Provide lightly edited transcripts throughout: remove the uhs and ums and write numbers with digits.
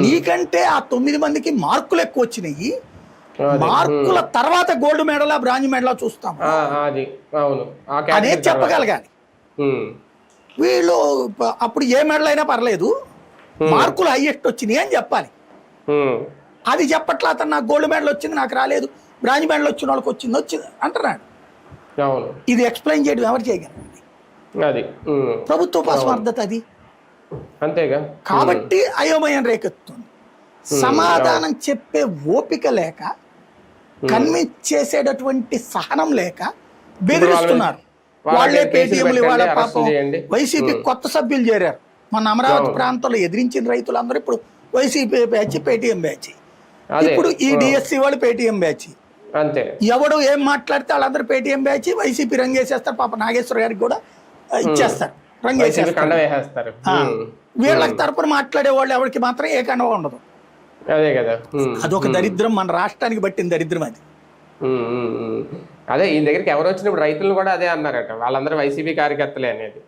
నీకంటే ఆ 9 మందికి మార్కులు ఎక్కువ వచ్చినాయి. అదే మార్కుల తర్వాత గోల్డ్ మెడలా బ్రాంజ్ మెడలా చూస్తాము అది అవును ఆ అనేది కేటగిరీ తర్వాత చెప్పగలగాలి. వీళ్ళు అప్పుడు ఏ మెడల్ అయినా పర్లేదు, మార్కులు హైయెస్ట్ వచ్చినాయి అని చెప్పాలి. అది చెప్పట్లా. అతను నాకు గోల్డ్ మెడల్ వచ్చింది నాకు రాలేదు, బ్రాంజ్ మెడల్ వచ్చిన వాళ్ళకి వచ్చింది అంటున్నాడు. అవును ఇది ఎక్స్ప్లెయిన్ చేయడం ఎవరు చేయగలరండి? అది ప్రభుత్వ అసమర్థత అది. అంతేగా. కాబట్టి అయోమయం రేకెత్తుంది. సమాధానం చెప్పే ఓపిక లేక, కన్విన్స్ చేసేటటువంటి సహనం లేక బెదిరిస్తున్నారు. వాళ్ళే పేటీఎంలు. ఇవాళ పాపం వైసీపీ కొత్త సభ్యులు చేరారు. మన అమరావతి ప్రాంతంలో ఎదిరించిన రైతులందరూ ఇప్పుడు వైసీపీ బ్యాచ్, పేటీఎం బ్యాచ్. ఇప్పుడు ఈ డిఎస్సి వాళ్ళు పేటీఎం బ్యాచ్. అంతే. ఎవడు ఏం మాట్లాడితే వాళ్ళందరూ పేటీఎం బ్యాచ్. వైసీపీ రంగేసేస్తారు. పాప నాగేశ్వర గారికి కూడా ఇచ్చేస్తారు, రంగేసేస్తారు. వీళ్ళకి తరపున మాట్లాడే వాళ్ళు ఎవరికి మాత్రం ఏ కండవ ఉండదు. అదే కదా. అదొక దరిద్రం, మన రాష్ట్రానికి పట్టిన దరిద్రం అది. అదే ఈ దగ్గరికి ఎవరు వచ్చినప్పుడు రైతులను కూడా అదే అన్నారట, వాళ్ళందరూ వైసీపీ కార్యకర్తలే అనేది.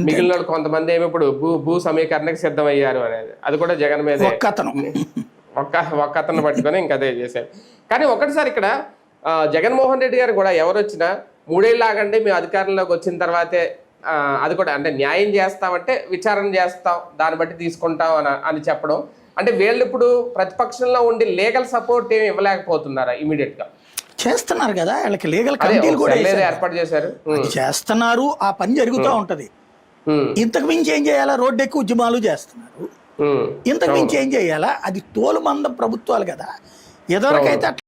మిగిలిన వాళ్ళు కొంతమంది ఏమి ఇప్పుడు భూ సమీకరణకు సిద్ధమయ్యారు అనేది, అది కూడా జగన్ మీద ఒక్క అతను పట్టుకొని ఇంకా అదే చేశారు. కానీ ఒకటిసారి ఇక్కడ జగన్మోహన్ రెడ్డి గారు కూడా ఎవరు వచ్చినా 3 ఏళ్ళు ఆగండి, మేము అధికారంలోకి వచ్చిన తర్వాతే అది కూడా అంటే న్యాయం చేస్తామంటే విచారణ చేస్తాం, దాన్ని బట్టి తీసుకుంటాం అని చెప్పడం. అంటే వీళ్ళు ఇప్పుడు ప్రతిపక్షంలో ఉండి లీగల్ సపోర్ట్ ఏమి ఇవ్వలేకపోతున్నారా? ఇమీడియట్ గా చేస్తున్నారు కదా, వాళ్ళకి లీగల్ కమిటీలు కూడా ఏర్పాటు చేశారు, చేస్తున్నారు. ఆ పని జరుగుతూ ఉంటది. ఇంతకు మించి ఏం చేయాలా? రోడ్డు ఎక్కువ ఉద్యమాలు చేస్తున్నారు. ఇంతకు మించి ఏం చేయాలా? అది తోలు మందం ప్రభుత్వాలు కదా. ఎదవరకైతే